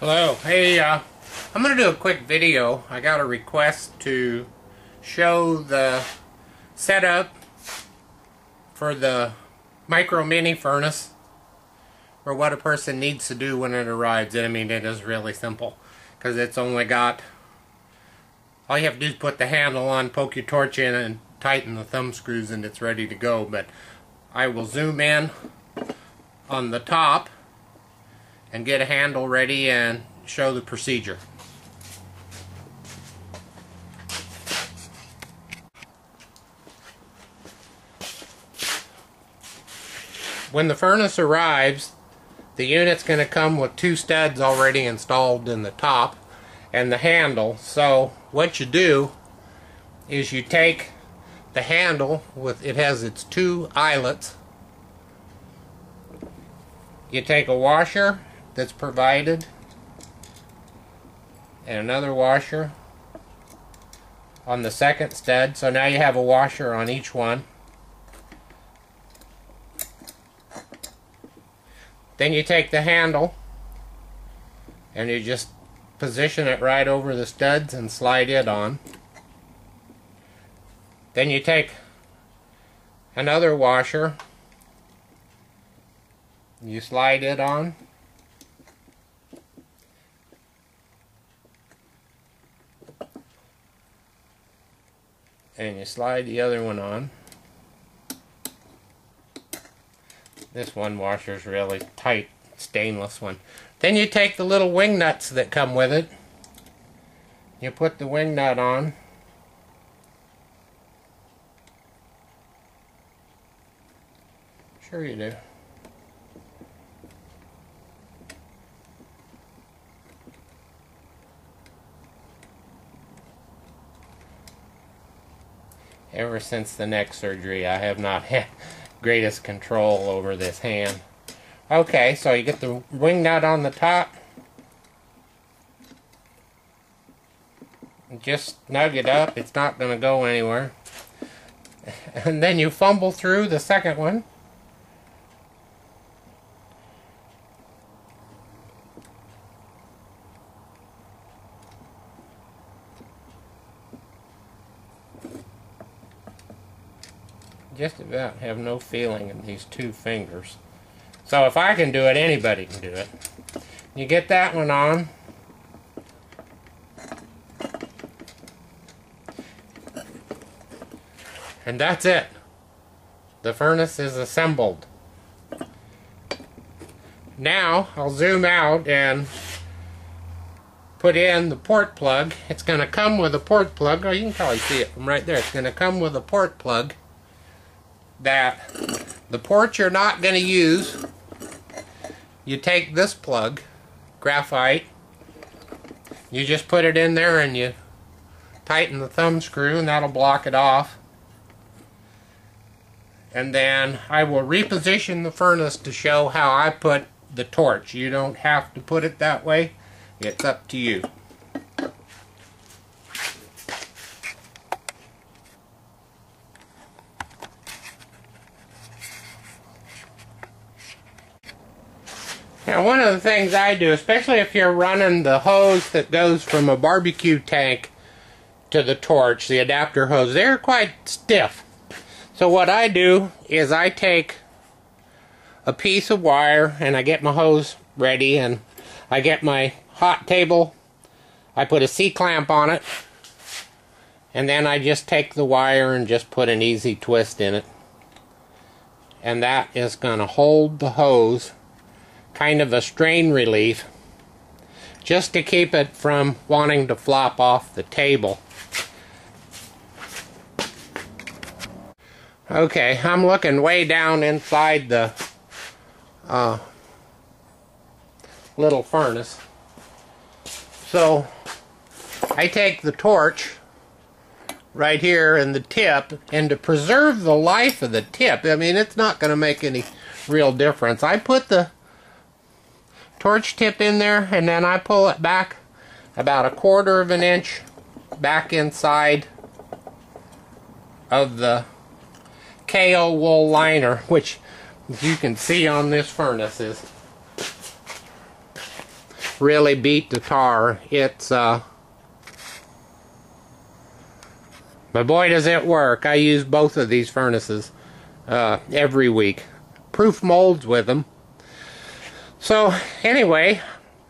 Hello. Hey, I'm going to do a quick video. I got a request to show the setup for the micro mini furnace for what a person needs to do when it arrives. I mean, it is really simple because it's only got, all you have to do is put the handle on, poke your torch in, and tighten the thumb screws, and it's ready to go. But I will zoom in on the top and get a handle ready and show the procedure. When the furnace arrives, the unit's going to come with two studs already installed in the top and the handle. So what you do is you take the handle, it has its two eyelets. You take a washer that's provided and another washer on the second stud, so now you have a washer on each one. Then you take the handle and you just position it right over the studs and slide it on. Then you take another washer, you slide it on, and you slide the other one on. This one washer is really tight, stainless one. Then you take the little wing nuts that come with it. You put the wing nut on. Sure you do. Ever since the neck surgery, I have not had greatest control over this hand. Okay, so you get the wing nut on the top. Just snug it up. It's not going to go anywhere. And then you fumble through the second one. Just about have no feeling in these two fingers. So if I can do it, anybody can do it. You get that one on. And that's it. The furnace is assembled. Now I'll zoom out and put in the port plug. It's going to come with a port plug. Oh, you can probably see it from right there. It's going to come with a port plug that the port you're not going to use, you take this plug, graphite, you just put it in there and you tighten the thumb screw and that'll block it off. And then I will reposition the furnace to show how I put the torch. You don't have to put it that way. It's up to you. Now, one of the things I do, especially if you're running the hose that goes from a barbecue tank to the torch, the adapter hose, they're quite stiff. So what I do is I take a piece of wire and I get my hose ready and I get my hot table, I put a C-clamp on it, and then I just take the wire and just put an easy twist in it. And that is going to hold the hose, kind of a strain relief, just to keep it from wanting to flop off the table. Okay, I'm looking way down inside the little furnace. So I take the torch right here and the tip, and to preserve the life of the tip, I mean, it's not going to make any real difference. I put the torch tip in there and then I pull it back about 1/4 of an inch back inside of the KO wool liner, which you can see on this furnace is really beat the tar. It's but boy does it work. I use both of these furnaces every week. Proof molds with them. So anyway,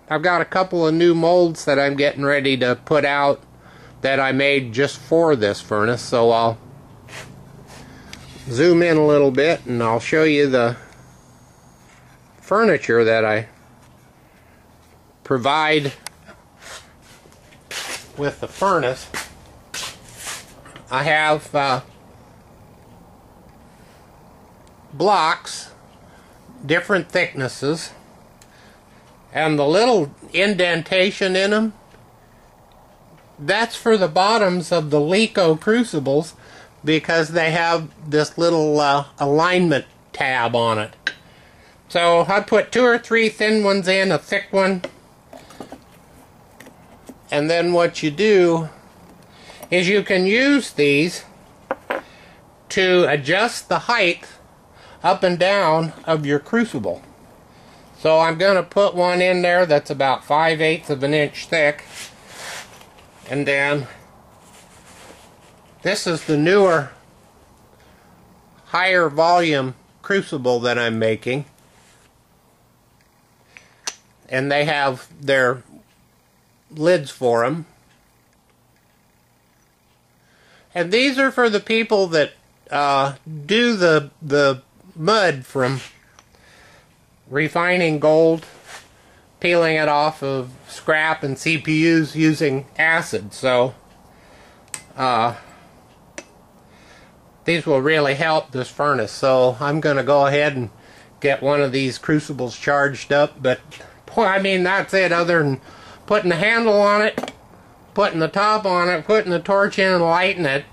I've got a couple of new molds that I'm getting ready to put out that I made just for this furnace. So I'll zoom in a little bit and I'll show you the furniture that I provide with the furnace. I have blocks, different thicknesses, and the little indentation in them, that's for the bottoms of the Lico crucibles, because they have this little alignment tab on it. So I put 2 or 3 thin ones in, a thick one, and then what you do is you can use these to adjust the height up and down of your crucible. So I'm going to put one in there that's about 5/8 of an inch thick, and then this is the newer higher volume crucible that I'm making, and they have their lids for them. And these are for the people that do the mud from refining gold, peeling it off of scrap and CPUs using acid. So these will really help this furnace. So I'm going to go ahead and get one of these crucibles charged up. But boy, I mean, that's it, other than putting the handle on it, putting the top on it, putting the torch in and lighting it.